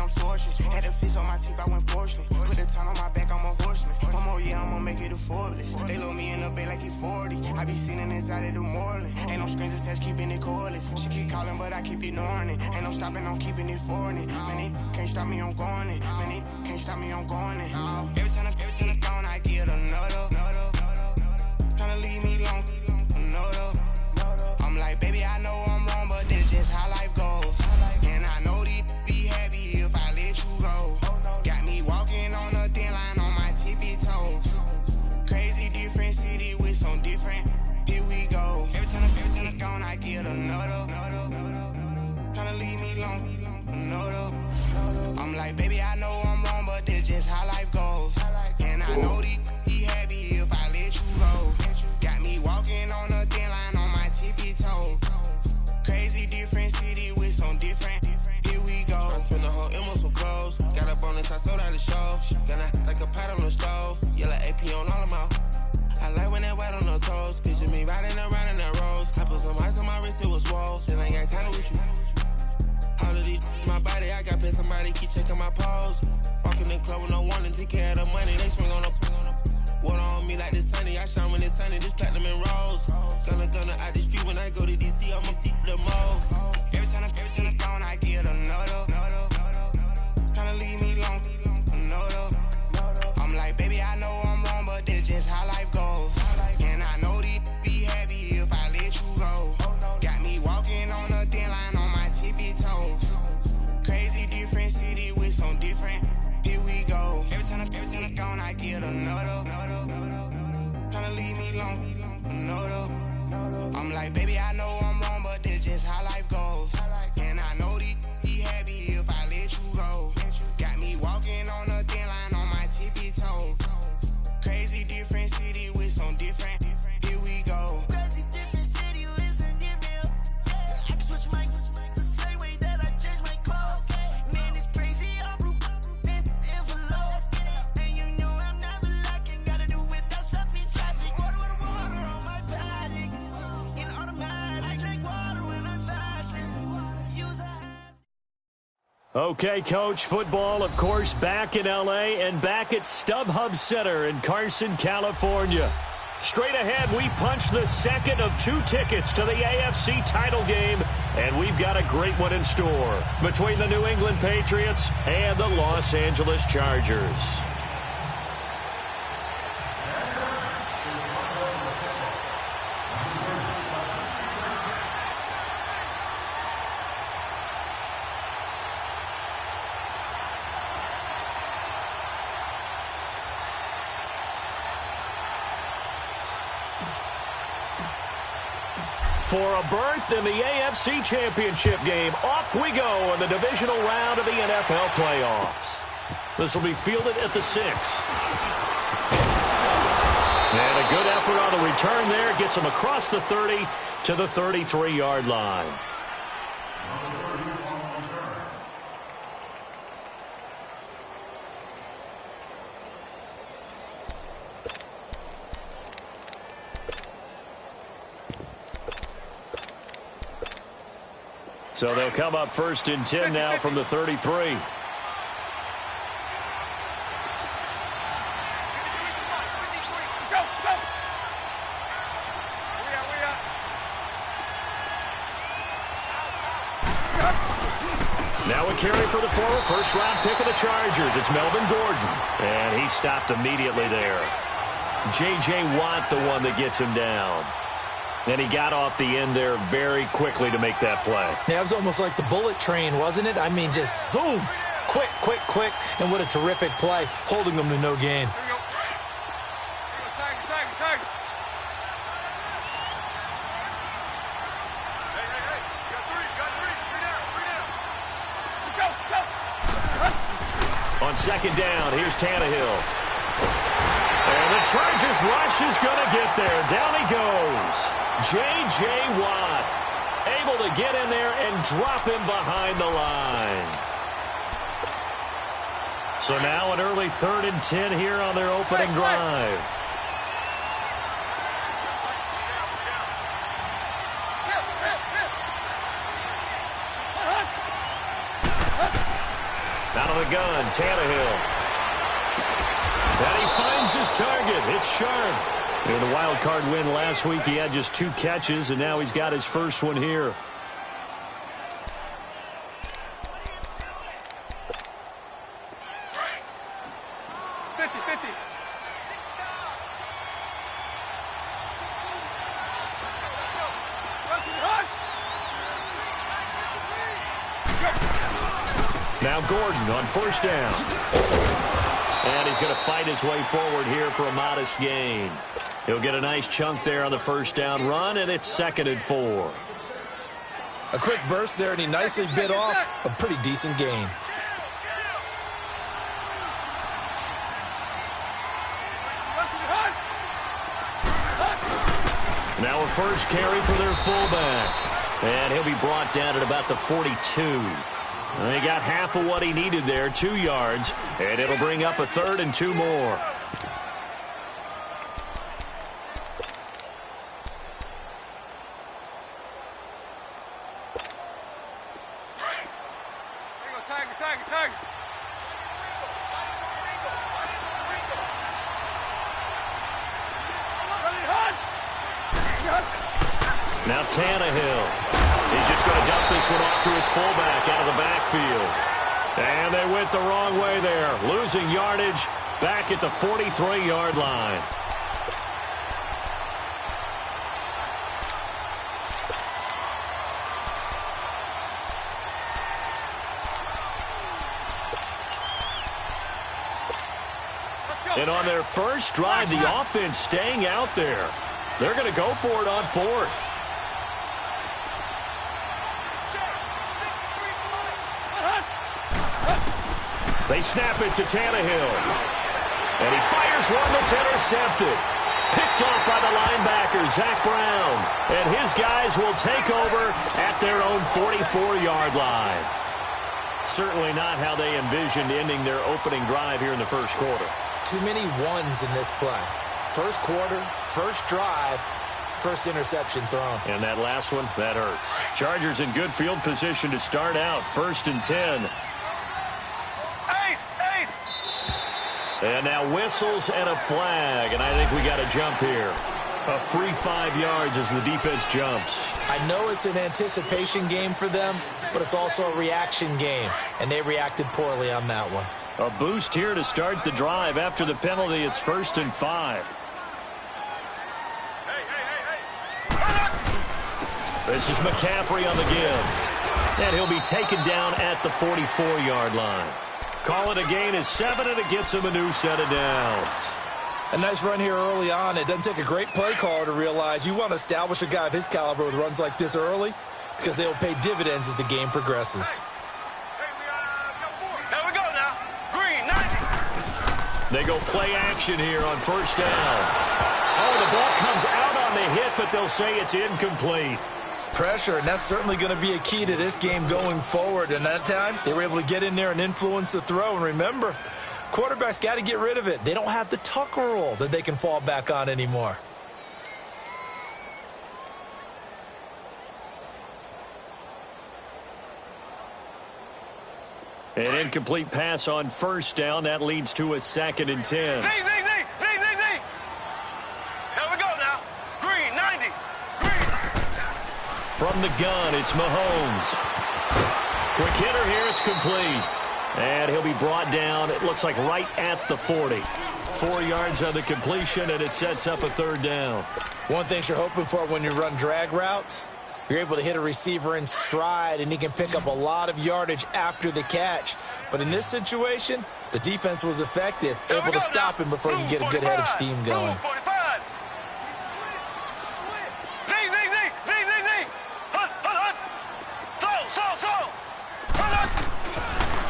I'm torching. Had the fish on my teeth, I went porcelain. Put the time on my back, I'm a horseman. One more year, I'ma make it a Forbes. They load me in the bay like he 40. I be sitting inside of the Moreland. Ain't no screens attached, keeping it cordless. She keep calling, but I keep ignoring it. Ain't no stopping, I'm keeping it foreign. Man, it can't stop me, I'm going it. Man, it can't stop me, I'm going it. Every time I'm gone, I get another. Tryna leave me alone, another. I'm like, baby, I know I'm wrong, but this just how life goes. And I know these be happy if I let you go. Got me walking on a thin line on my tippy toes. Crazy different city with some different. Here we go. Every time I'm gone, I get another. Tryna leave me alone, another. I'm like, baby, I know I'm wrong, but this just how life goes. And I know these be happy if I let you go. Got me walking on a thin line on my tippy toes. Crazy different city with some different. Here we go. I spent the whole M on some clothes. Got up on this, I sold out the show. Gonna like a pot on the stove. Yellow AP on all of my. I like when that white on the toes. Picture me riding around in that rose. I put some ice on my wrist, it was swole. Then I got kinda with you. All of these, my body, I got pay somebody keep checking my pose. Walking in the club with no warning, take care of the money. They swing on the. Water on me like the sunny, I shine when it's sunny, just platinum and rose. Gonna out the street when I go to DC, I'ma see the mo. Every time I'm gone, I get another. Tryna leave me alone, another. I'm like, baby, I know I'm wrong, but this just how life goes. And I know these be happy if I let you go. Got me walking on a thin line on my tippy toes. Crazy different city with some different. Here we go. Every time I'm gone, I get another. Tryna leave me alone, another. I'm like, baby, I know I'm wrong, but this just how life goes. And I know these be happy if I let you go. Got me walking on a thin line on my tippy toes. Crazy different city with some different. Here we go. Crazy different city with some different. I can switch my the same way that I change my clothes. Man, it's crazy. I'm Okay, Coach, football, of course, back in L.A. and back at StubHub Center in Carson, California. Straight ahead, we punch the second of 2 tickets to the AFC title game, and we've got a great one in store between the New England Patriots and the Los Angeles Chargers. For a berth in the AFC Championship game, off we go in the divisional round of the NFL playoffs. This will be fielded at the 6. And a good effort on the return there gets him across the 30 to the 33-yard line. So they'll come up 1st and 10 now from the 33. Now a carry for the former first-round pick of the Chargers. It's Melvin Gordon. And he stopped immediately there. J.J. Watt, the one that gets him down. And he got off the end there very quickly to make that play. Yeah, it was almost like the bullet train, wasn't it? I mean, just zoom. Quick, quick, quick. And what a terrific play, holding them to no gain. On 2nd down, here's Tannehill. And the Chargers rush is going to get there. Down he goes. J.J. Watt able to get in there and drop him behind the line. So now an early 3rd and 10 here on their opening drive. Out of the gun, Tannehill. And he finds his target. It's sharp. In the wild card win last week, he had just 2 catches, and now he's got his first one here. Now Gordon on first down. And he's going to fight his way forward here for a modest gain. He'll get a nice chunk there on the first down run, and it's 2nd and 4. A quick burst there, and he nicely bit off a pretty decent gain. Now a first carry for their fullback. And he'll be brought down at about the 42. They got half of what he needed there, 2 yards, and it'll bring up a 3rd and 2 more. Now Tannehill. He's just going to dump this one off to his fullback out of the backfield. And they went the wrong way there. Losing yardage back at the 43-yard line. And on their first drive, the offense staying out there. They're going to go for it on 4th. They snap it to Tannehill. And he fires one that's intercepted. Picked off by the linebacker, Zach Brown. And his guys will take over at their own 44-yard line. Certainly not how they envisioned ending their opening drive here in the first quarter. Too many ones in this play. First quarter, first drive, first interception thrown. And that last one, that hurts. Chargers in good field position to start out. 1st and 10. And now whistles and a flag, and I think we got a jump here. A free 5 yards as the defense jumps. I know it's an anticipation game for them, but it's also a reaction game, and they reacted poorly on that one. A boost here to start the drive. After the penalty, it's 1st and 5. This is McCaffrey on the give. And he'll be taken down at the 44-yard line. Call it a gain is 7, and it gets him a new set of downs. A nice run here early on. It doesn't take a great play caller to realize you want to establish a guy of his caliber with runs like this early because they will pay dividends as the game progresses. Here we go now. Green, 90. They go play action here on first down. Oh, the ball comes out on the hit, but they'll say it's incomplete. Pressure, and that's certainly going to be a key to this game going forward. And that time, they were able to get in there and influence the throw. And remember, quarterbacks got to get rid of it. They don't have the tuck rule that they can fall back on anymore. An incomplete pass on first down. That leads to a 2nd and 10. Z. Here we go now. Green, 90. From the gun, it's Mahomes. Quick hitter here, it's complete. And he'll be brought down, it looks like right at the 40. 4 yards on the completion, and it sets up a 3rd down. One thing you're hoping for when you run drag routes, you're able to hit a receiver in stride, and he can pick up a lot of yardage after the catch. But in this situation, the defense was effective, able to stop him before he could get a good head of steam going.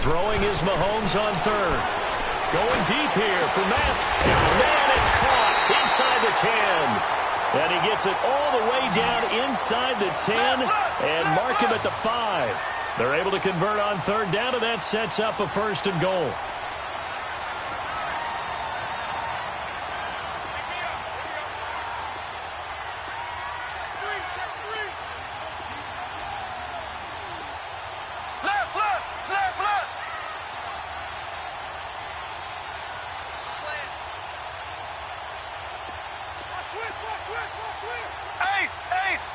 Throwing is Mahomes on 3rd. Going deep here for Matt. Man, it's caught inside the 10. And he gets it all the way down inside the 10 and mark him at the 5. They're able to convert on 3rd down, and that sets up a 1st and goal. Ace! Ace!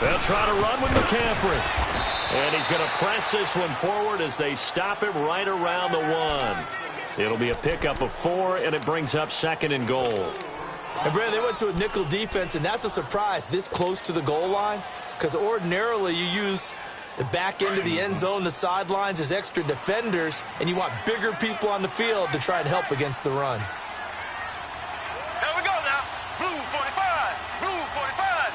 They'll try to run with McCaffrey. And he's going to press this one forward as they stop him right around the 1. It'll be a pickup of 4, and it brings up 2nd and goal. And, Brandon, they went to a nickel defense, and that's a surprise this close to the goal line, because ordinarily you use the back end of the end zone, the sidelines as extra defenders, and you want bigger people on the field to try and help against the run. Here we go now. Blue 45. Blue 45.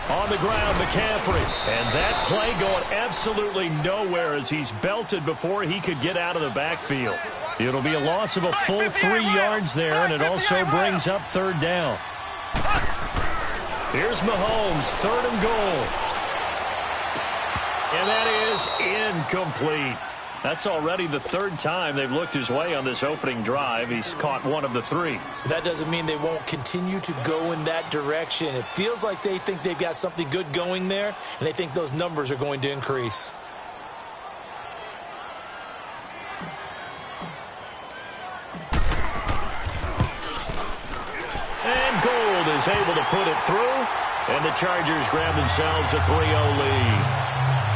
On the ground, McCaffrey. And that play going absolutely nowhere as he's belted before he could get out of the backfield. It'll be a loss of a full 3 yards there, and it also brings up 3rd down. Here's Mahomes, 3rd and goal. And that is incomplete. That's already the 3rd time they've looked his way on this opening drive. He's caught 1 of the 3. That doesn't mean they won't continue to go in that direction. It feels like they think they've got something good going there, and they think those numbers are going to increase. And Gold is able to put it through, and the Chargers grab themselves a 3-0 lead.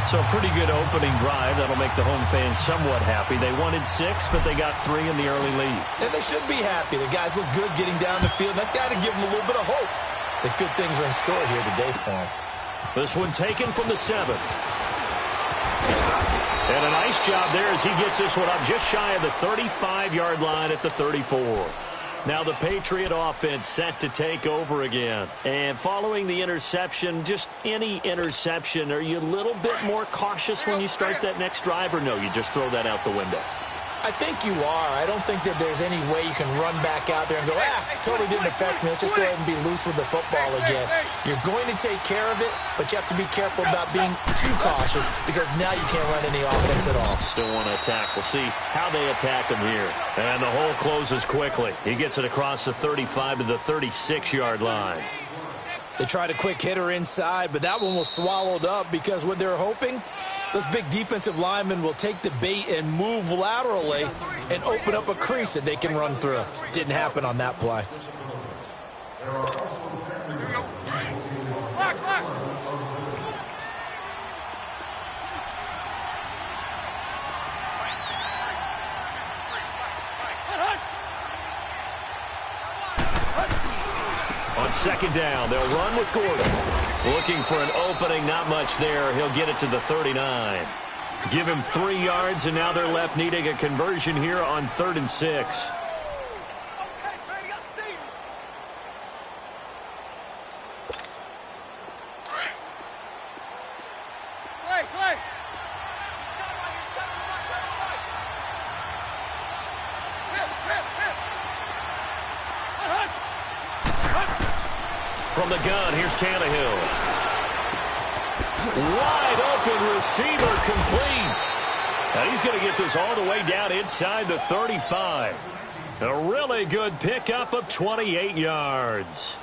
So a pretty good opening drive. That'll make the home fans somewhat happy. They wanted 6, but they got 3 in the early lead. And they should be happy. The guys look good getting down the field. That's got to give them a little bit of hope that good things are in store here today for them. This one taken from the 7th. And a nice job there as he gets this one up just shy of the 35-yard line at the 34. Now the Patriot offense set to take over again. And following the interception, just any interception, are you a little bit more cautious when you start that next drive, or no, you just throw that out the window? I think you are. I don't think that there's any way you can run back out there and go, totally didn't affect me. Let's just go ahead and be loose with the football again. You're going to take care of it, but you have to be careful about being too cautious because now you can't run any offense at all. Still want to attack. We'll see how they attack him here. And the hole closes quickly. He gets it across the 35 to the 36-yard line. They tried a quick hitter inside, but that one was swallowed up because what they're hoping, those big defensive linemen will take the bait and move laterally and open up a crease that they can run through. Didn't happen on that play. On 2nd down, they'll run with Gordon. Looking for an opening, not much there. He'll get it to the 39. Give him 3 yards, and now they're left needing a conversion here on 3rd and 6. From the gun, here's Tannehill. Wide open receiver complete. And he's going to get this all the way down inside the 35. A really good pickup of 28 yards.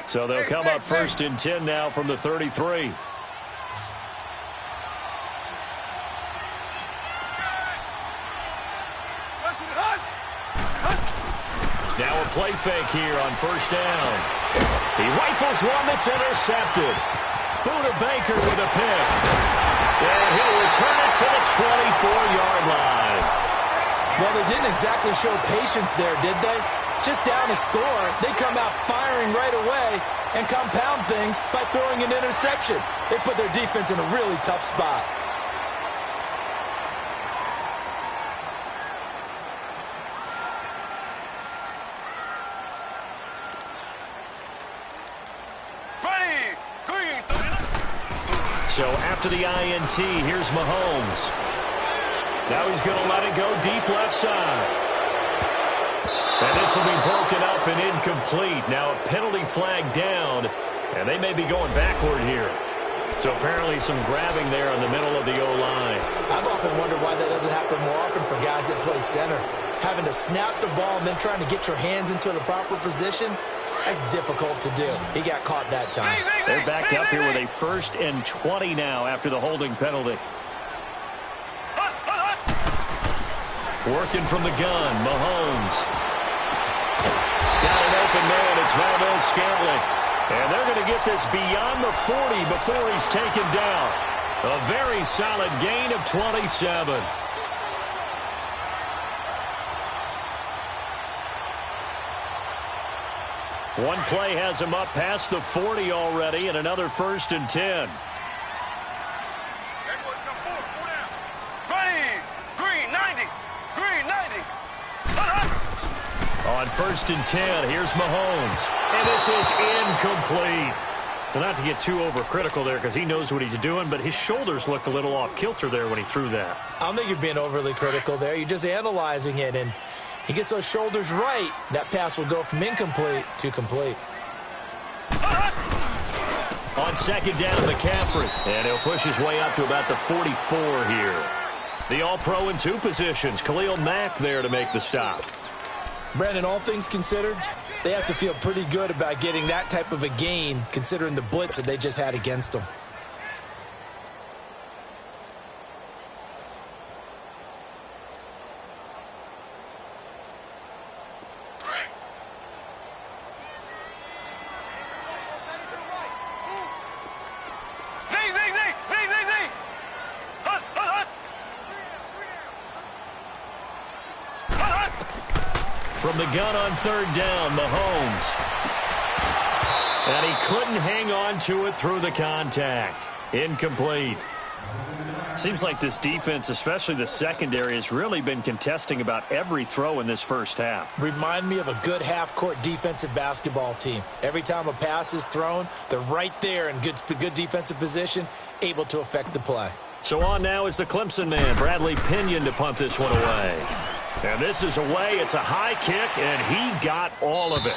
So they'll come up 1st and 10 now from the 33. Now a play fake here on 1st down. He rifles one that's intercepted. Buda Baker with a pick. And he'll return it to the 24-yard line. Well, they didn't exactly show patience there, did they? Just down a score, they come out firing right away and compound things by throwing an interception. They put their defense in a really tough spot. So after the INT, here's Mahomes. Now he's going to let it go deep left side. And this will be broken up and incomplete. Now a penalty flag down, and they may be going backward here. So apparently some grabbing there in the middle of the O-line. I've often wondered why that doesn't happen more often for guys that play center. Having to snap the ball and then trying to get your hands into the proper position, that's difficult to do. He got caught that time. They're backed up here with a 1st and 20 now after the holding penalty. Working from the gun, Mahomes. Got an open man, it's Valdez-Scantling. And they're going to get this beyond the 40 before he's taken down. A very solid gain of 27. One play has him up past the 40 already, and another 1st and 10. On 1st and 10, here's Mahomes. And this is incomplete. Well, not to get too overcritical there because he knows what he's doing, but his shoulders looked a little off kilter there when he threw that. I don't think you're being overly critical there. You're just analyzing it, and he gets those shoulders right. That pass will go from incomplete to complete. On 2nd down, McCaffrey. And he'll push his way up to about the 44 here. The All-Pro in 2 positions. Khalil Mack there to make the stop. Brandon, all things considered, they have to feel pretty good about getting that type of a gain considering the blitz that they just had against them. From the gun on 3rd down, Mahomes. And he couldn't hang on to it through the contact. Incomplete. Seems like this defense, especially the secondary, has really been contesting about every throw in this first half. Remind me of a good half-court defensive basketball team. Every time a pass is thrown, they're right there in good defensive position, able to affect the play. So on now is the Clemson man, Bradley Pinion, to punt this one away. And this is away. It's a high kick, and he got all of it.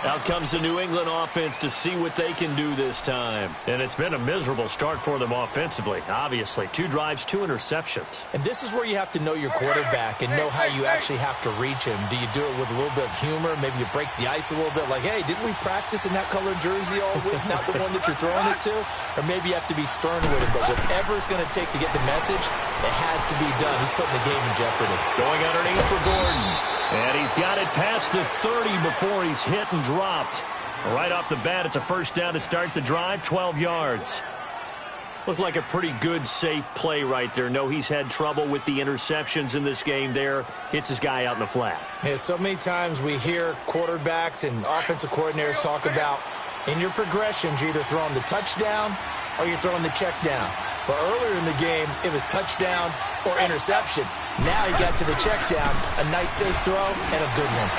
Out comes the New England offense to see what they can do this time. And it's been a miserable start for them offensively, obviously. 2 drives, 2 interceptions. And this is where you have to know your quarterback and know how you actually have to reach him. Do you do it with a little bit of humor? Maybe you break the ice a little bit like, hey, didn't we practice in that colored jersey all week, not the one that you're throwing it to? Or maybe you have to be stern with him. But whatever it's going to take to get the message, it has to be done. He's putting the game in jeopardy. Going underneath for Gordon. And he's got it past the 30 before he's hit and dropped. Right off the bat, it's a 1st down to start the drive, 12 yards. Looked like a pretty good, safe play right there. No, he's had trouble with the interceptions in this game there. Hits his guy out in the flat. Yeah, so many times we hear quarterbacks and offensive coordinators talk about in your progressions, you're either throwing the touchdown or you're throwing the check down. But earlier in the game, it was touchdown or interception. Now he got to the check down, a nice safe throw, and a good one.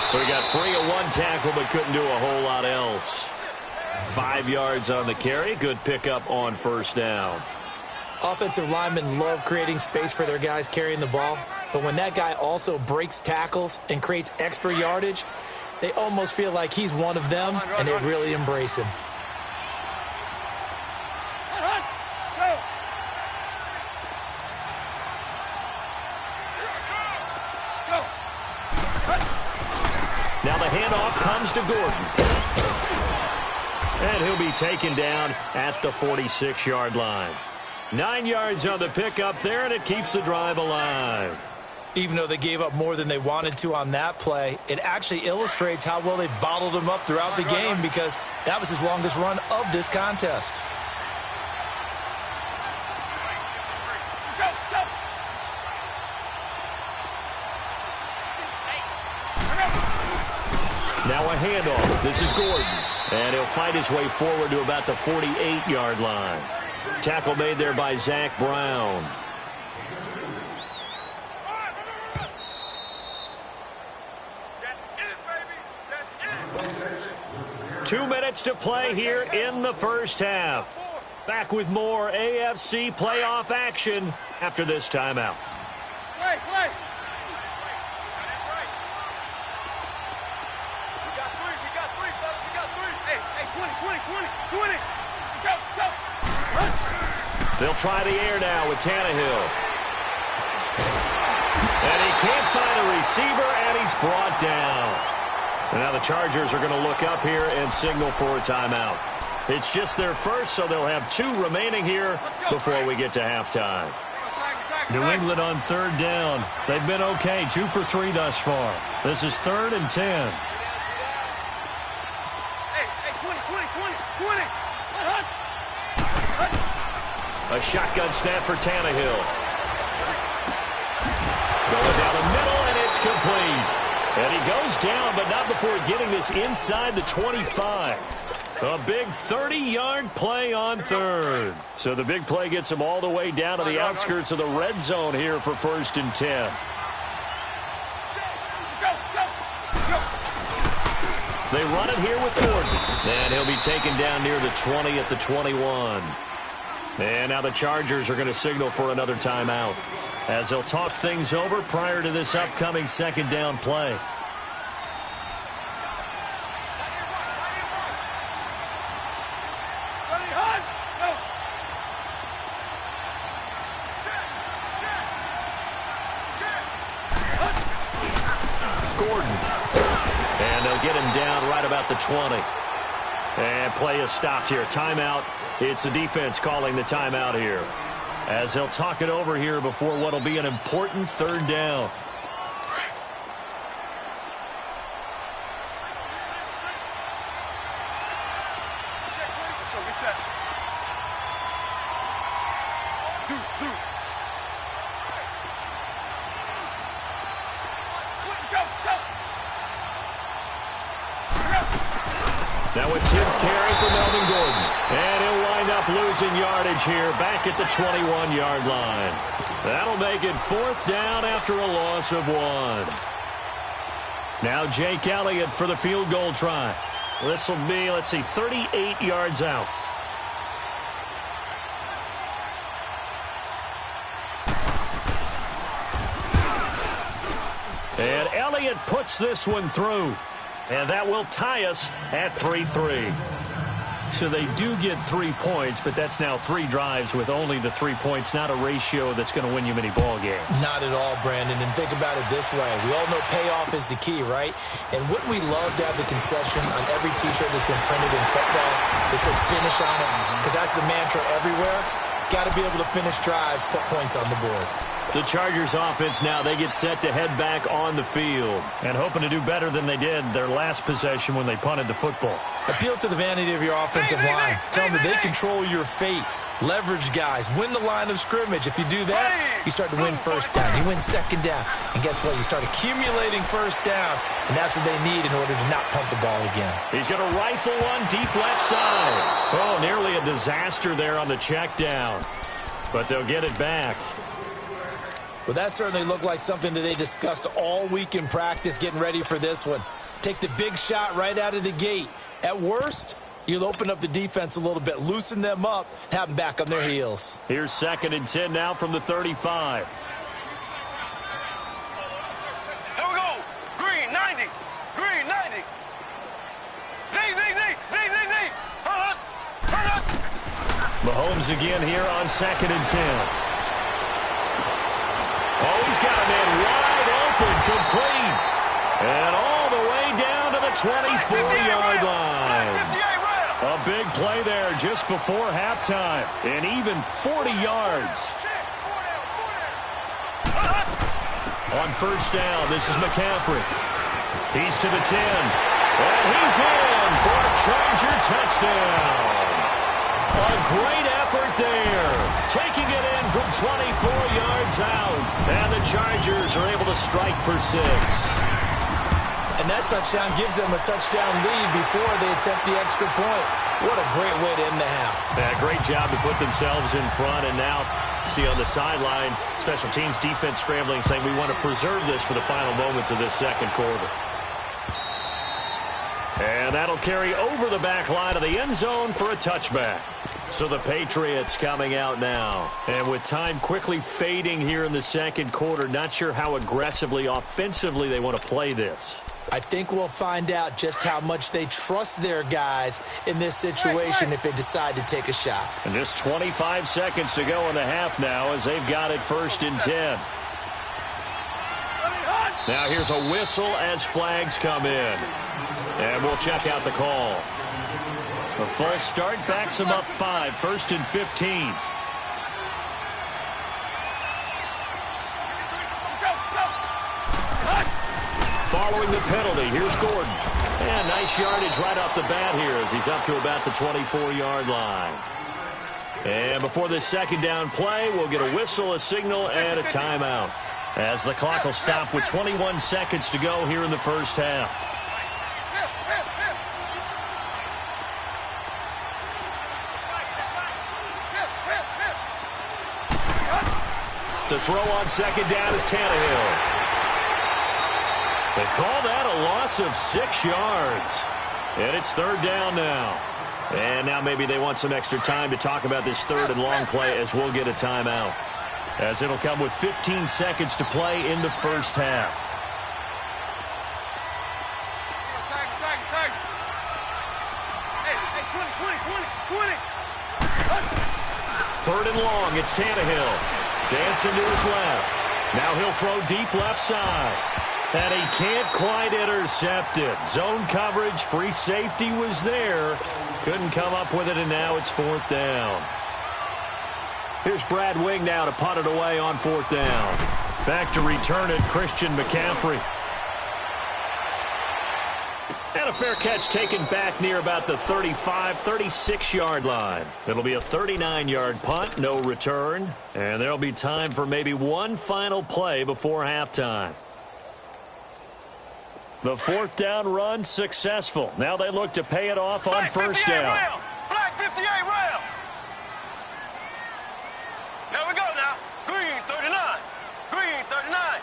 So he got free of 1 tackle but couldn't do a whole lot else. 5 yards on the carry. Good pickup on 1st down. Offensive linemen love creating space for their guys carrying the ball. But when that guy also breaks tackles and creates extra yardage, they almost feel like he's one of them, and they really embrace him. Now the handoff comes to Gordon. And he'll be taken down at the 46-yard line. 9 yards on the pickup there, and it keeps the drive alive. Even though they gave up more than they wanted to on that play, it actually illustrates how well they bottled him up throughout the game because that was his longest run of this contest. Now a handoff. This is Gordon. And he'll fight his way forward to about the 48-yard line. Tackle made there by Zach Brown. That's it, baby. That's it. 2 minutes to play here in the first half. Back with more AFC playoff action after this timeout. Play. We got three, fellas. We got three. They'll try the air now with Tannehill. And he can't find a receiver, and he's brought down. And now the Chargers are going to look up here and signal for a timeout. It's just their first, so they'll have 2 remaining here before we get to halftime. New England on 3rd down. They've been okay, 2 for 3 thus far. This is 3rd and 10. A shotgun snap for Tannehill. Going down the middle, and it's complete. And he goes down, but not before getting this inside the 25. A big 30-yard play on 3rd. So the big play gets him all the way down to the outskirts of the red zone here for 1st and 10. They run it here with Gordon. And he'll be taken down near the 20 at the 21. And now the Chargers are going to signal for another timeout, as they'll talk things over prior to this upcoming 2nd down play. Gordon. And they'll get him down right about the 20. And play is stopped here. Timeout. It's the defense calling the timeout here, as they'll talk it over here before what will be an important 3rd down. Now a 10th carry for Melvin Gordon. And he'll wind up losing yardage here back at the 21-yard line. That'll make it 4th down after a loss of 1. Now Jake Elliott for the field goal try. This will be, 38 yards out. And Elliott puts this one through. And that will tie us at 3-3. So they do get 3 points, but that's now 3 drives with only the 3 points, not a ratio that's going to win you many ball games. Not at all, Brandon. And think about it this way. We all know payoff is the key, right? And wouldn't we love to have the concession on every T-shirt that's been printed in football that says finish on it? Because that's the mantra everywhere. Got to be able to finish drives, put points on the board. The Chargers offense now, they get set to head back on the field and hoping to do better than they did their last possession when they punted the football. Appeal to the vanity of your offensive line. Tell them that they control your fate. Leverage guys. Win the line of scrimmage. If you do that, you start to win 1st down. You win 2nd down. And guess what? You start accumulating 1st downs, and that's what they need in order to not punt the ball again. He's going to rifle one deep left side. Oh, nearly a disaster there on the check down. But they'll get it back. Well, that certainly looked like something that they discussed all week in practice getting ready for this one. Take the big shot right out of the gate. At worst, you'll open up the defense a little bit, loosen them up, have them back on their heels. Here's 2nd and 10 now from the 35. Here we go. Green, 90. Green, 90. Z. Mahomes again here on 2nd and 10. Oh, he's got a man wide open, complete. And all the way down to the 24-yard line. A big play there just before halftime. And even 40 yards. On 1st down, this is McCaffrey. He's to the 10. And he's in for a Charger touchdown. A great effort there. Taking it in from 24 yards out. And the Chargers are able to strike for 6. And that touchdown gives them a touchdown lead before they attempt the extra point. What a great way to end the half. Yeah, great job to put themselves in front. And now, see on the sideline, special teams defense scrambling, saying we want to preserve this for the final moments of this 2nd quarter. And that'll carry over the back line of the end zone for a touchback. So the Patriots coming out now. And with time quickly fading here in the 2nd quarter, not sure how aggressively, offensively they want to play this. I think we'll find out just how much they trust their guys in this situation if they decide to take a shot. And just 25 seconds to go in the half now as they've got it 1st and 10. Now here's a whistle as flags come in. And we'll check out the call. A false start backs them up 5, 1st and 15. Following the penalty, here's Gordon. And nice yardage right off the bat here as he's up to about the 24-yard line. And before this 2nd down play, we'll get a whistle, a signal, and a timeout, as the clock will stop with 21 seconds to go here in the 1st half. To throw on 2nd down is Tannehill. They call that a loss of 6 yards. And it's 3rd down now. And now maybe they want some extra time to talk about this 3rd and long play as we'll get a timeout, as it'll come with 15 seconds to play in the 1st half. Third and long, it's Tannehill. Dancing to his left. Now he'll throw deep left side. And he can't quite intercept it. Zone coverage, free safety was there. Couldn't come up with it, and now it's 4th down. Here's Brad Wing now to punt it away on 4th down. Back to return it, Christian McCaffrey. And a fair catch taken back near about the 35, 36-yard line. It'll be a 39-yard punt, no return. And there'll be time for maybe one final play before halftime. The 4th down run successful. Now they look to pay it off on 1st down. Rail. Black 58 rail. There we go now. Green 39. Green 39.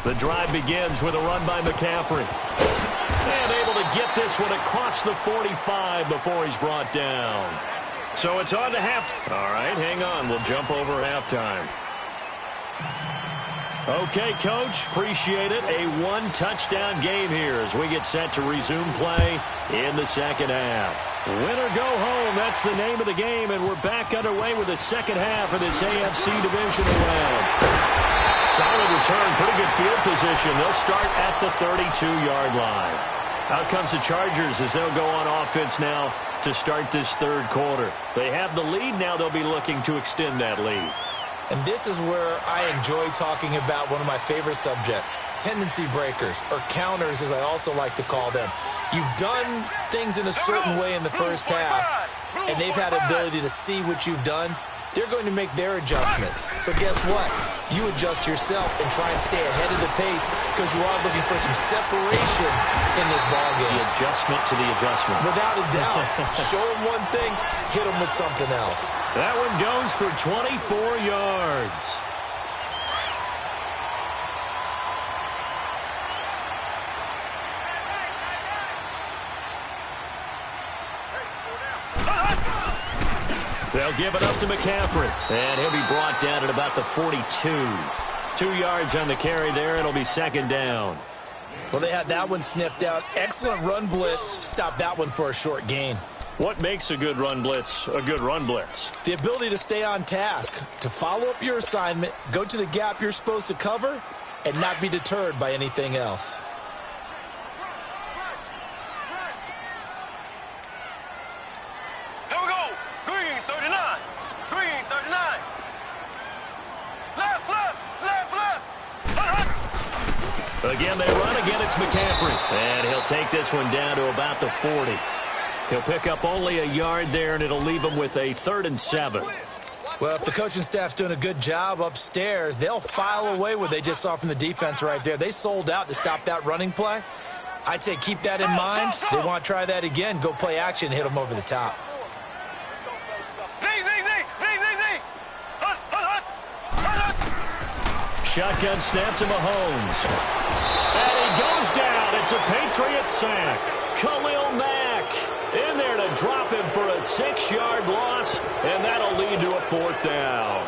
The drive begins with a run by McCaffrey. And able to get this one across the 45 before he's brought down. So it's on to halftime. All right, hang on. We'll jump over halftime. Okay, Coach, appreciate it. A 1-touchdown game here as we get set to resume play in the 2nd half. Win or go home, that's the name of the game, and we're back underway with the 2nd half of this AFC divisional round. Solid return, pretty good field position. They'll start at the 32-yard line. Out comes the Chargers as they'll go on offense now to start this 3rd quarter. They have the lead now. They'll be looking to extend that lead. And this is where I enjoy talking about one of my favorite subjects, tendency breakers, or counters as I also like to call them. You've done things in a certain way in the 1st half, and they've had the ability to see what you've done. They're going to make their adjustments. So guess what? You adjust yourself and try and stay ahead of the pace because you are looking for some separation in this ballgame. The adjustment to the adjustment. Without a doubt. Show them one thing, hit them with something else. That one goes for 24 yards. They'll give it up to McCaffrey. And he'll be brought down at about the 42. 2 yards on the carry there. It'll be 2nd down. Well, they had that one sniffed out. Excellent run blitz. Stop that one for a short gain. What makes a good run blitz a good run blitz? The ability to stay on task, to follow up your assignment, go to the gap you're supposed to cover, and not be deterred by anything else. Again, they run. Again, it's McCaffrey. And he'll take this one down to about the 40. He'll pick up only a yard there, and it'll leave him with a 3rd and 7. Well, if the coaching staff's doing a good job upstairs, they'll file away what they just saw from the defense right there. They sold out to stop that running play. I'd say keep that in mind. They want to try that again. Go play action, hit them over the top. Shotgun snap to Mahomes. And he goes down. It's a Patriot sack. Khalil Mack in there to drop him for a 6-yard loss, and that'll lead to a 4th down.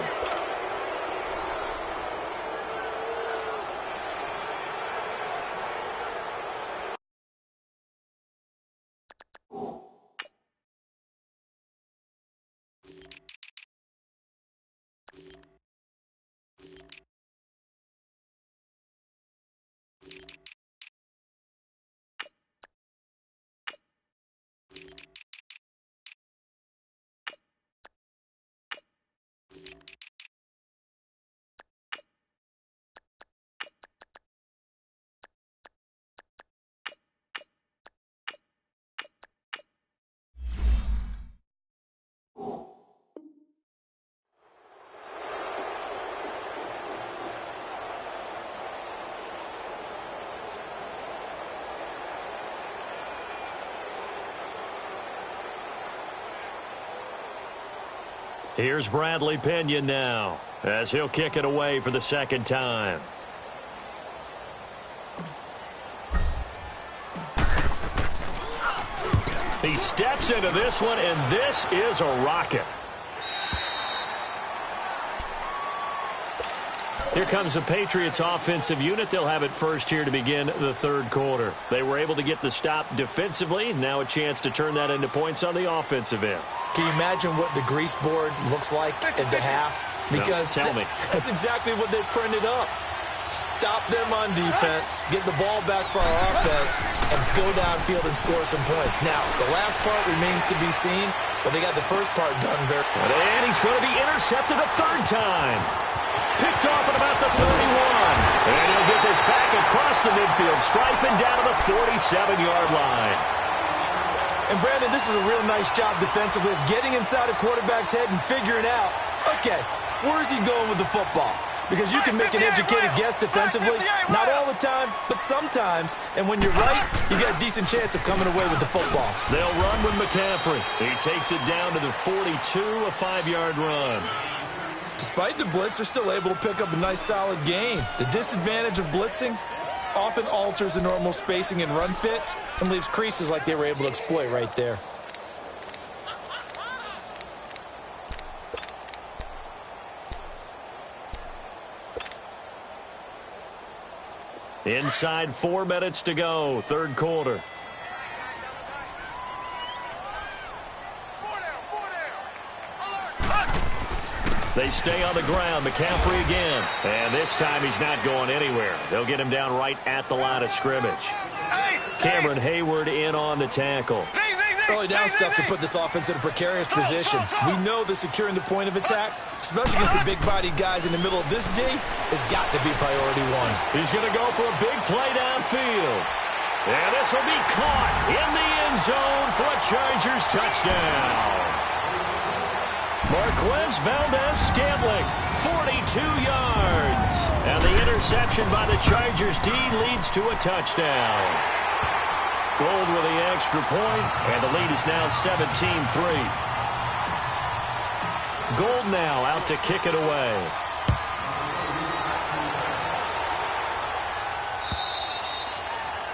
Here's Bradley Pinion now, as he'll kick it away for the second time. He steps into this one, and this is a rocket. Here comes the Patriots offensive unit. They'll have it first here to begin the third quarter. They were able to get the stop defensively. Now a chance to turn that into points on the offensive end. Can you imagine what the grease board looks like at the half? Because no, tell me. That's exactly what they printed up. Stop them on defense, get the ball back for our offense, and go downfield and score some points. Now, the last part remains to be seen, but they got the first part done very well. And he's going to be intercepted a third time. Picked off at about the 31. And he'll get this back across the midfield stripe and down to the 47-yard line. And, Brandon, this is a real nice job defensively of getting inside a quarterback's head and figuring out, okay, where's he going with the football? Because you can make an educated guess defensively, not all the time, but sometimes. And when you're right, you got a decent chance of coming away with the football. They'll run with McCaffrey. He takes it down to the 42, a 5-yard run. Despite the blitz, they're still able to pick up a nice, solid gain. The disadvantage of blitzing often alters the normal spacing and run fits and leaves creases like they were able to exploit right there. Inside 4 minutes to go, third quarter. They stay on the ground. McCaffrey again. And this time he's not going anywhere. They'll get him down right at the line of scrimmage. Cameron Hayward in on the tackle. Early down stuff to put this offense in a precarious position. We know that securing the point of attack, especially against the big-bodied guys in the middle of this D, has got to be priority one. He's going to go for a big play downfield. And this will be caught in the end zone for a Chargers touchdown. Marquez Valdez-Scantling, 42 yards. And the interception by the Chargers D leads to a touchdown. Gold with the extra point, and the lead is now 17-3. Gold now out to kick it away.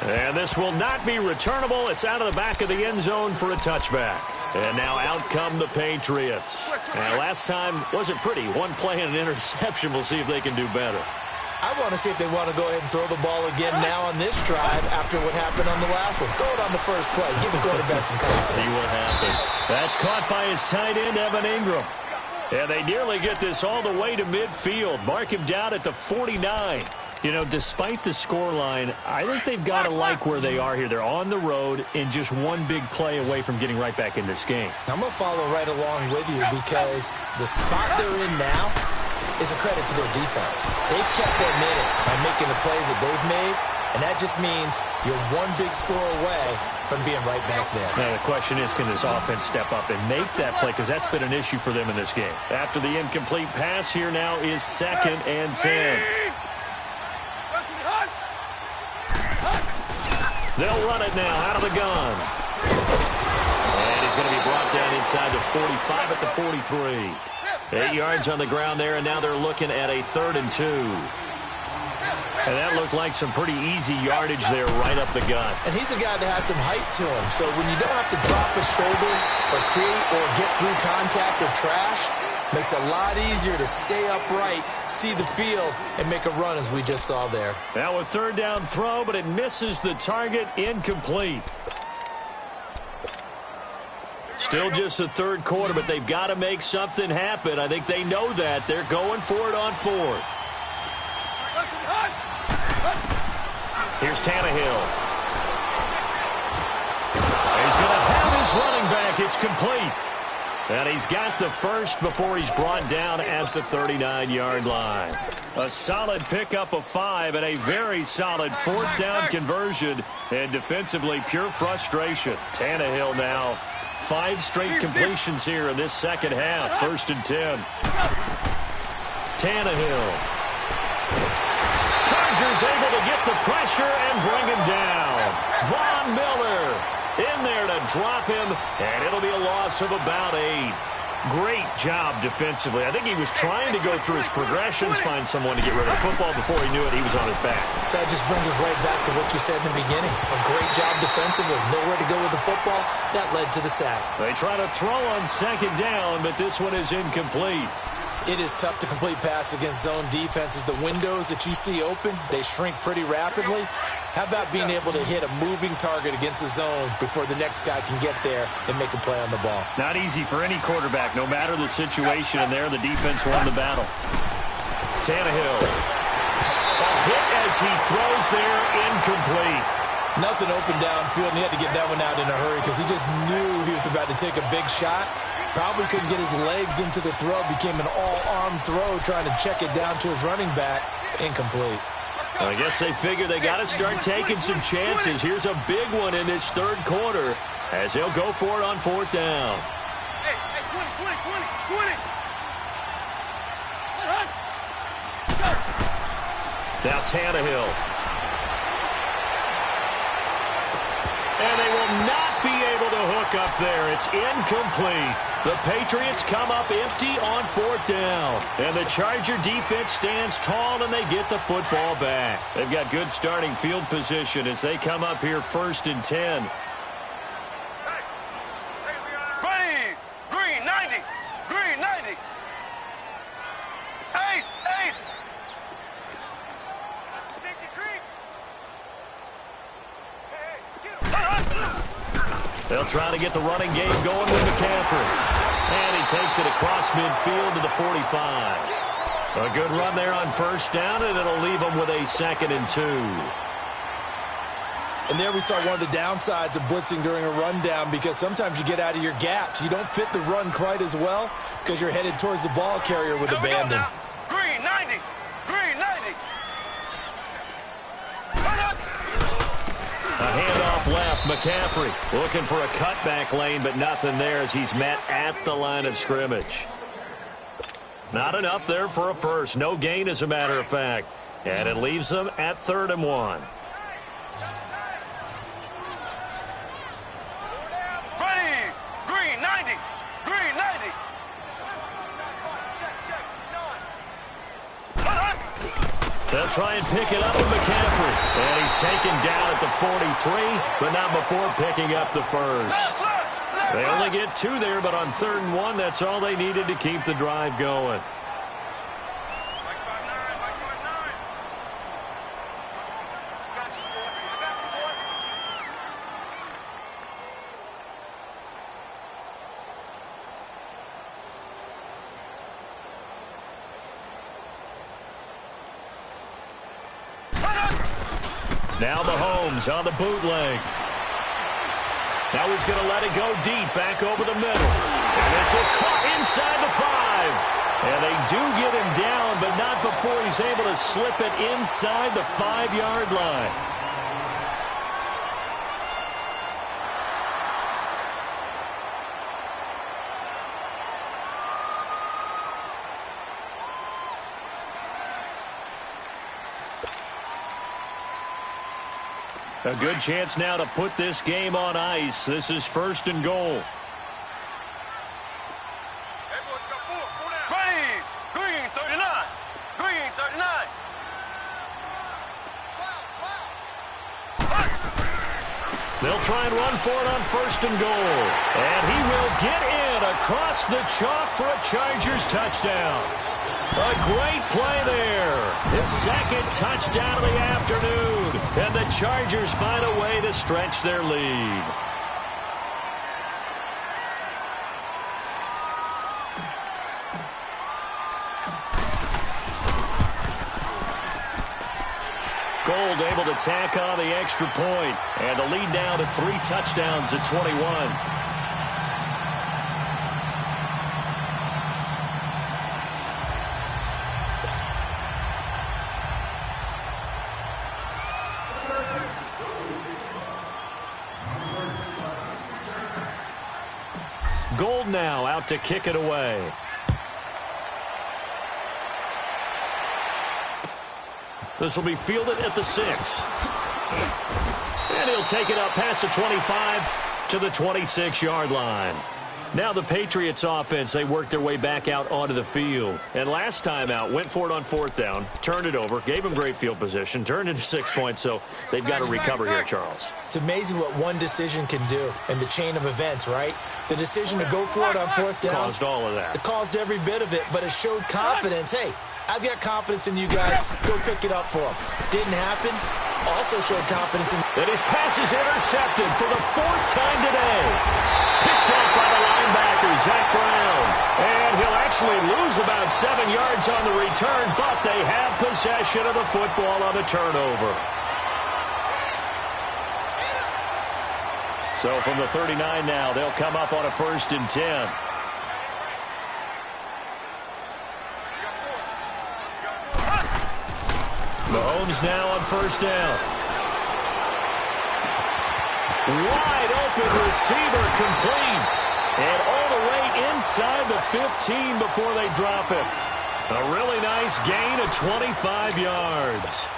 And this will not be returnable. It's out of the back of the end zone for a touchback. And now out come the Patriots. And last time wasn't pretty. One play and an interception. We'll see if they can do better. I want to see if they want to go ahead and throw the ball again now on this drive after what happened on the last one. Throw it on the first play. Give the quarterback some confidence. See what happens. That's caught by his tight end, Evan Ingram. And they nearly get this all the way to midfield. Mark him down at the 49. You know, despite the scoreline, I think they've got to like where they are here. They're on the road and just one big play away from getting right back in this game. I'm going to follow right along with you because the spot they're in now is a credit to their defense. They've kept them in it by making the plays that they've made, and that just means you're one big score away from being right back there. Now, the question is, can this offense step up and make that play? Because that's been an issue for them in this game. After the incomplete pass, here now is 2nd and 10. They'll run it now out of the gun. And he's going to be brought down inside the 45 at the 43. 8 yards on the ground there, and now they're looking at a 3rd and 2. And that looked like some pretty easy yardage there right up the gut. And he's a guy that has some height to him. So when you don't have to drop a shoulder or create or get through contact or trash, makes it a lot easier to stay upright, see the field, and make a run as we just saw there. Now a 3rd down throw, but it misses the target, incomplete. Still just the third quarter, but they've got to make something happen. I think they know that. They're going for it on 4th. Here's Tannehill. He's going to have his running back. It's complete. And he's got the first before he's brought down at the 39-yard line. A solid pickup of 5 and a very solid 4th down conversion. And defensively, pure frustration. Tannehill now 5 straight completions here in this second half. 1st and 10. Tannehill. Chargers able to get the pressure and bring him down. Von Miller in there to drop him, and it'll be a loss of about 8. Great job defensively. I think he was trying to go through his progressions, find someone to get rid of the football. Before he knew it, he was on his back. So that just brings us right back to what you said in the beginning. A great job defensively. Nowhere to go with the football. That led to the sack. They try to throw on second down, but this one is incomplete. It is tough to complete passes against zone defenses. The windows that you see open, they shrink pretty rapidly. How about being able to hit a moving target against a zone before the next guy can get there and make a play on the ball? Not easy for any quarterback, no matter the situation, and there the defense won the battle. Tannehill. A hit as he throws there, incomplete. Nothing open downfield, and he had to get that one out in a hurry because he just knew he was about to take a big shot. Probably couldn't get his legs into the throw. Became an all-arm throw trying to check it down to his running back. Incomplete. Well, I guess they figure they got to start taking some chances. Here's a big one in this third quarter as they'll go for it on fourth down. Hey, 20. Now Tannehill. And they will not be able to hook up there. It's incomplete. The Patriots come up empty on fourth down. And the Charger defense stands tall, and they get the football back. They've got good starting field position as they come up here 1st and 10. Ready. Green 90. Green 90. Ace. Safety green. They'll try to get the running game going with McCaffrey. And he takes it across midfield to the 45. A good run there on first down, and it'll leave them with a 2nd and 2. And there we saw one of the downsides of blitzing during a rundown because sometimes you get out of your gaps. You don't fit the run quite as well because you're headed towards the ball carrier with abandon. Green 90. Green 90. A handoff left. McCaffrey looking for a cutback lane, but nothing there as he's met at the line of scrimmage. Not enough there for a first. No gain, as a matter of fact. And it leaves them at 3rd and 1. Ready. Green 90. Green 90. They'll try and pick it up with McCaffrey. And he's taken down at the 43, but not before picking up the first. They only get 2 there, but on 3rd and 1, that's all they needed to keep the drive going. Now Mahomes on the bootleg. Now he's going to let it go deep, back over the middle. And this is caught inside the 5. And they do get him down, but not before he's able to slip it inside the 5-yard line. A good chance now to put this game on ice. This is 1st and goal. Ready. Green 39. Green 39. They'll try and run for it on 1st and goal. And he will get in across the chalk for a Chargers touchdown. A great play there. His 2nd touchdown of the afternoon. And the Chargers find a way to stretch their lead. Gold able to tack on the extra point. And the lead now to 3 touchdowns at 21. Gold now out to kick it away. This will be fielded at the 6. And he'll take it up past the 25 to the 26-yard line. Now the Patriots offense, they worked their way back out onto the field. And last time out, went for it on 4th down, turned it over, gave them great field position, turned into 6 points, so they've got to recover here, Charles. It's amazing what one decision can do in the chain of events, right? The decision to go for it on 4th down. Caused all of that. It caused every bit of it, but it showed confidence. Hey, I've got confidence in you guys. Go pick it up for them. Didn't happen. Also showed confidence in... And his pass is intercepted for the 4th time today. Picked off by the linebacker, Zach Brown. And he'll actually lose about 7 yards on the return, but they have possession of the football on the turnover. So from the 39 now, they'll come up on a 1st and 10. Mahomes now on 1st down. Wide open receiver complete. And all the way inside the 15 before they drop it. A really nice gain of 25 yards.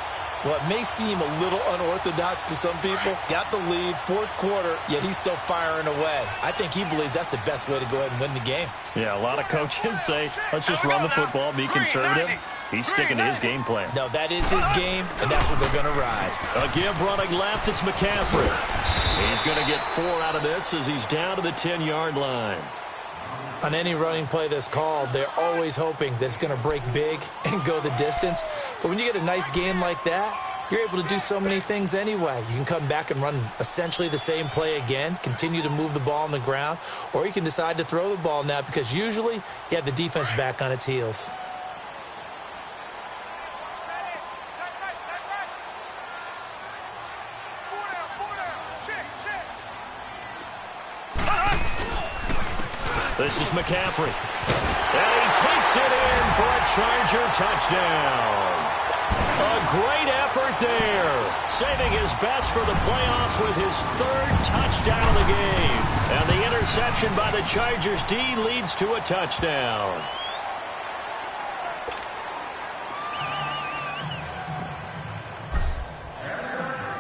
Well, it may seem a little unorthodox to some people. Got the lead, 4th quarter, yet he's still firing away. I think he believes that's the best way to go ahead and win the game. Yeah, a lot of coaches say, let's just run the football, be conservative. He's sticking to his game plan. No, that is his game, and that's what they're going to ride. A give running left, it's McCaffrey. He's going to get 4 out of this as he's down to the 10-yard line. On any running play that's called, they're always hoping that it's going to break big and go the distance. But when you get a nice game like that, you're able to do so many things anyway. You can come back and run essentially the same play again, continue to move the ball on the ground, or you can decide to throw the ball now because usually you have the defense back on its heels. This is McCaffrey. And he takes it in for a Charger touchdown. A great effort there. Saving his best for the playoffs with his 3rd touchdown of the game. And the interception by the Chargers D leads to a touchdown.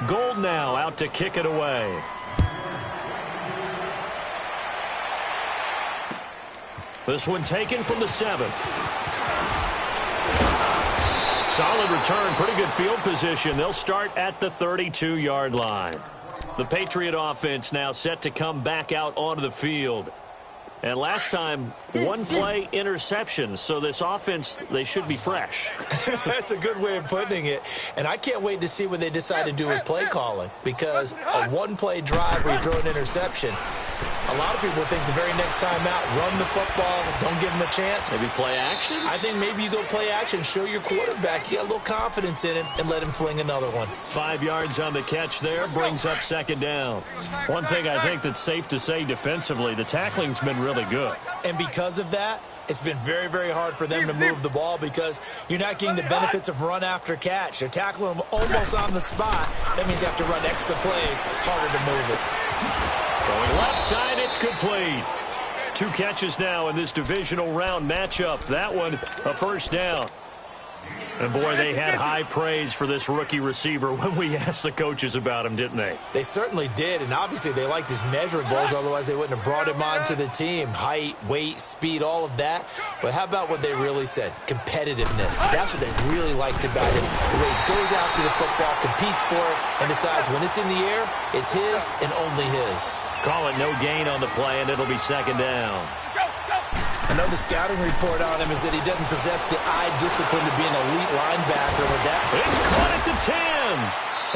Gold now out to kick it away. This one taken from the 7. Solid return, pretty good field position. They'll start at the 32-yard line. The Patriot offense now set to come back out onto the field. And last time, 1 play interceptions. So this offense, they should be fresh. That's a good way of putting it. And I can't wait to see what they decide to do with play calling. Because a 1-play drive where you throw an interception, a lot of people think the very next time out, run the football, don't give them a chance. Maybe play action? I think maybe you go play action, show your quarterback, you got a little confidence in him, and let him fling another one. 5 yards on the catch there, brings up 2nd down. One thing I think that's safe to say defensively, the tackling's been really good. And because of that, it's been very, very hard for them to move the ball because you're not getting the benefits of run after catch. They're tackling them almost on the spot. That means you have to run extra plays, harder to move it. Throwing left side, it's complete. 2 catches now in this divisional round matchup. That one, a 1st down. And boy, they had high praise for this rookie receiver when we asked the coaches about him, didn't they? They certainly did, and obviously they liked his measurables, otherwise they wouldn't have brought him onto the team. Height, weight, speed, all of that. But how about what they really said? Competitiveness. That's what they really liked about him. The way he goes after the football, competes for it, and decides when it's in the air, it's his and only his. Call it no gain on the play, and it'll be 2nd down. Another scouting report on him is that he doesn't possess the eye discipline to be an elite linebacker. With that, it's caught at the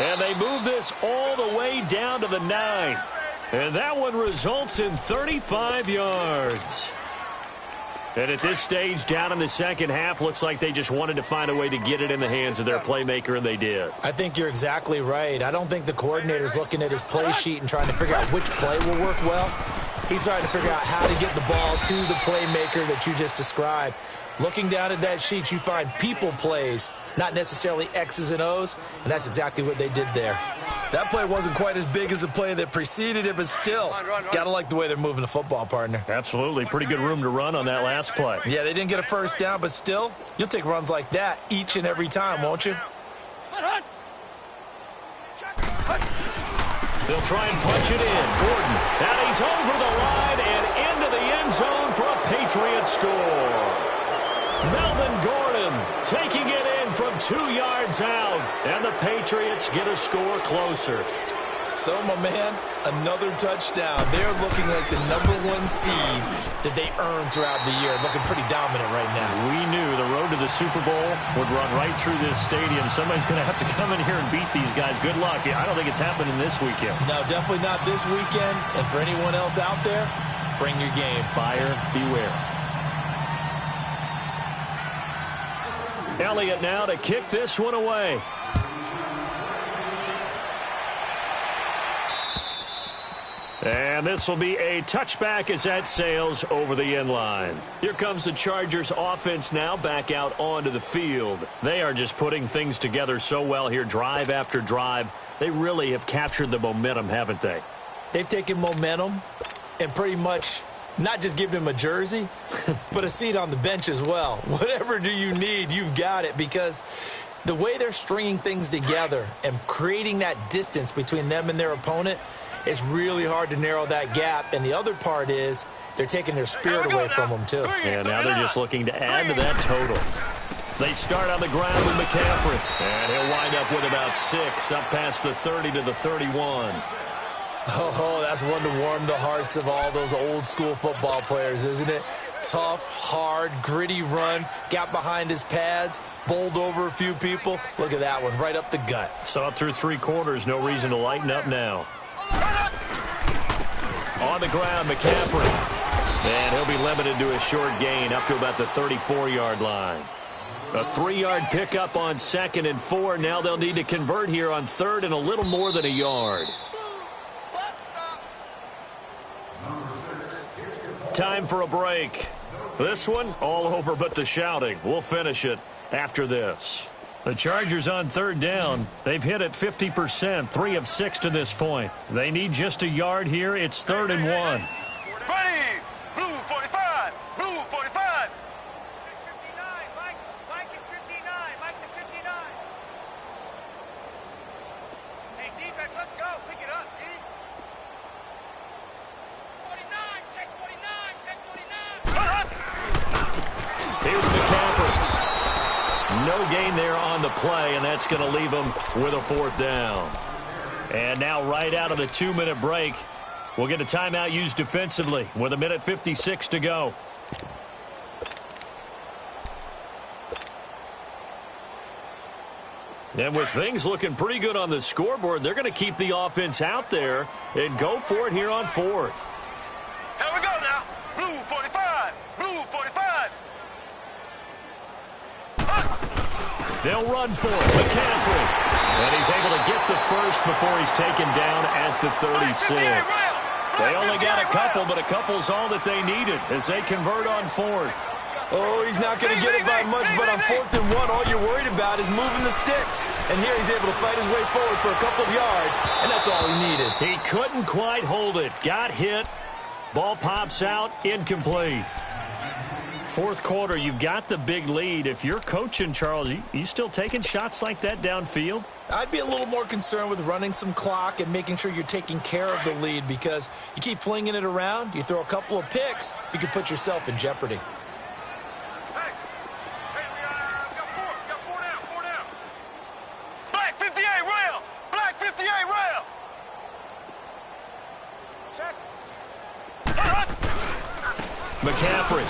10. And they move this all the way down to the 9. And that one results in 35 yards. And at this stage, down in the 2nd half, looks like they just wanted to find a way to get it in the hands of their playmaker, and they did. I think you're exactly right. I don't think the coordinator's looking at his play sheet and trying to figure out which play will work well. He's trying to figure out how to get the ball to the playmaker that you just described. Looking down at that sheet, you find people plays, not necessarily X's and O's, and that's exactly what they did there. That play wasn't quite as big as the play that preceded it, but still, got to like the way they're moving the football, partner. Absolutely. Pretty good room to run on that last play. Yeah, they didn't get a 1st down, but still, you'll take runs like that each and every time, won't you? They'll try and punch it in. Gordon, and he's over the line and into the zone for a Patriot score. Melvin Gordon taking it in from 2 yards out, and the Patriots get a score closer. So, my man, another touchdown. They're looking like the #1 seed that they earned throughout the year. Looking pretty dominant right now. We knew the road to the Super Bowl would run right through this stadium. Somebody's going to have to come in here and beat these guys. Good luck. I don't think it's happening this weekend. No, definitely not this weekend. And for anyone else out there, bring your game. Buyer beware. Elliott now to kick this one away. And this will be a touchback as that sails over the end line. Here comes the Chargers offense now back out onto the field. They are just putting things together so well here, drive after drive. They really have captured the momentum, haven't they? They've taken momentum and pretty much not just given him a jersey, but a seat on the bench as well. Whatever do you need, you've got it, because the way they're stringing things together and creating that distance between them and their opponent, it's really hard to narrow that gap. And the other part is they're taking their spirit away from them, too. And now they're just looking to add to that total. They start on the ground with McCaffrey. And he'll wind up with about 6, up past the 30 to the 31. Oh, that's one to warm the hearts of all those old-school football players, isn't it? Tough, hard, gritty run, got behind his pads, bowled over a few people. Look at that one, right up the gut. Saw it through 3 quarters, no reason to lighten up now. On the ground, McCaffrey. And he'll be limited to a short gain up to about the 34-yard line. A 3-yard pickup on 2nd and 4. Now they'll need to convert here on 3rd and a little more than a yard. Time for a break. This one, all over but the shouting. We'll finish it after this. The Chargers on 3rd down. They've hit it 50%, 3 of 6 to this point. They need just a yard here. It's 3rd and 1. Ready! Blue 45! Blue 45! Mike is 59. Mike to 59. Hey, defense, let's go. Pick it up, D. 49, check 49, check 49. Here's McCaffrey. No gain there on the play, and that's going to leave them with a 4th down. And now right out of the 2-minute break, we'll get a timeout used defensively with 1:56 to go. And with things looking pretty good on the scoreboard, they're going to keep the offense out there and go for it here on 4th. Here we go now. Blue 45! Blue 45! They'll run for it. McCaffrey. And he's able to get the first before he's taken down at the 36. They only got a couple, but a couple's all that they needed as they convert on 4th. Oh, he's not going to get it by much, but on 4th and 1, all you're worried about is moving the sticks. And here he's able to fight his way forward for a couple of yards, and that's all he needed. He couldn't quite hold it. Got hit. Ball pops out. Incomplete. 4th quarter, you've got the big lead. If you're coaching, Charles, you still taking shots like that downfield? I'd be a little more concerned with running some clock and making sure you're taking care of the lead, because you keep flinging it around, you throw a couple of picks, you can put yourself in jeopardy. Hey, we got 4 down. Black 58 rail! Black 58 rail! Check. McCaffrey.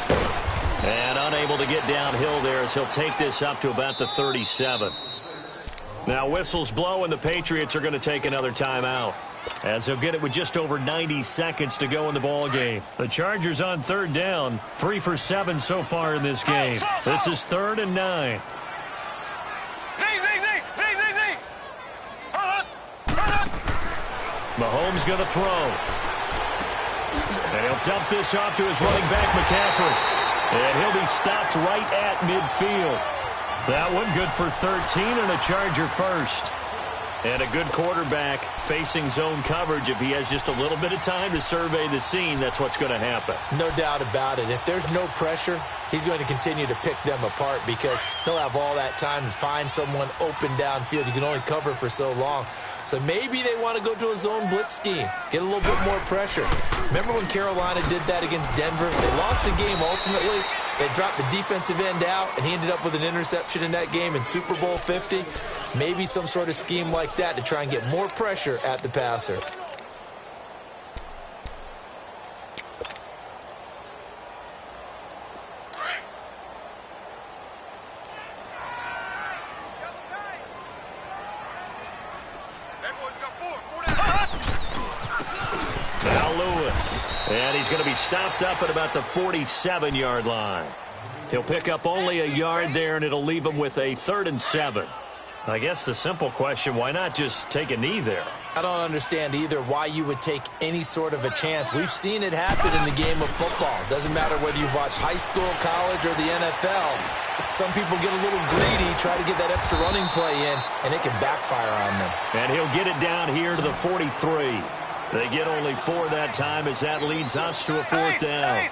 And unable to get downhill there as he'll take this up to about the 37. Now whistles blow and the Patriots are going to take another timeout, as they'll get it with just over 90 seconds to go in the ball game. The Chargers on 3rd down, 3 for 7 so far in this game. This is 3rd and 9. Mahomes going to throw. And he'll dump this off to his running back, McCaffrey. And he'll be stopped right at midfield. That one good for 13 and a Charger first. And a good quarterback facing zone coverage. If he has just a little bit of time to survey the scene, that's what's going to happen. No doubt about it. If there's no pressure, he's going to continue to pick them apart because he'll have all that time to find someone open downfield. You can only cover for so long. So maybe they want to go to a zone blitz scheme, get a little bit more pressure. Remember when Carolina did that against Denver? They lost the game ultimately. They dropped the defensive end out, and he ended up with an interception in that game in Super Bowl 50. Maybe some sort of scheme like that to try and get more pressure at the passer. And he's going to be stopped up at about the 47-yard line. He'll pick up only a yard there, and it'll leave him with a 3rd and 7. I guess the simple question, why not just take a knee there? I don't understand either why you would take any sort of a chance. We've seen it happen in the game of football. Doesn't matter whether you've watched high school, college, or the NFL. Some people get a little greedy, try to get that extra running play in, and it can backfire on them. And he'll get it down here to the 43. They get only 4 that time as that leads us to a 4th down.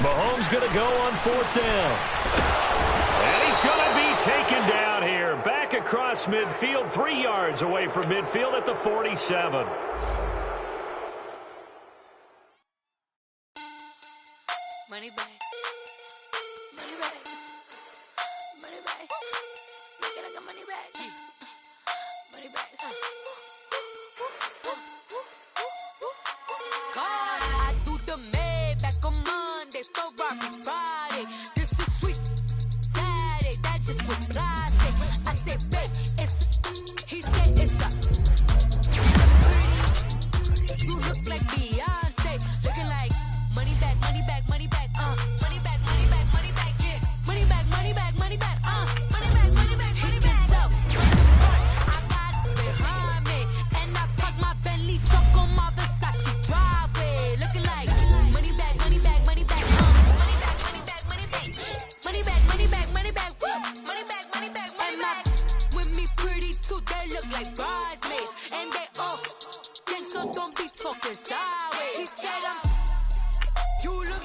Mahomes going to go on 4th down. And he's going to be taken down here. Back across midfield, 3 yards away from midfield at the 47. Money back. Money back. Money back. Make it like a money back. Money back. God, I do the Maybach on Monday, Ferrari Friday. This is sweet Saturday. That's just what Fly say. I say, babe, he said it's a pretty. You look like Beyonce, looking like money back, money back, money back, money back, money back, money back, yeah, money back, money back, money back, money back, money back, money back. Up from the front, I got it behind me, and I park my Bentley truck on my Versace driveway, looking like money back, money back, money back, money back, money back, money back, money back, money back, money back, money back, money back, money back. With me pretty too, they look like bridesmaids, and they all gang, so don't be talking sideways. He said you look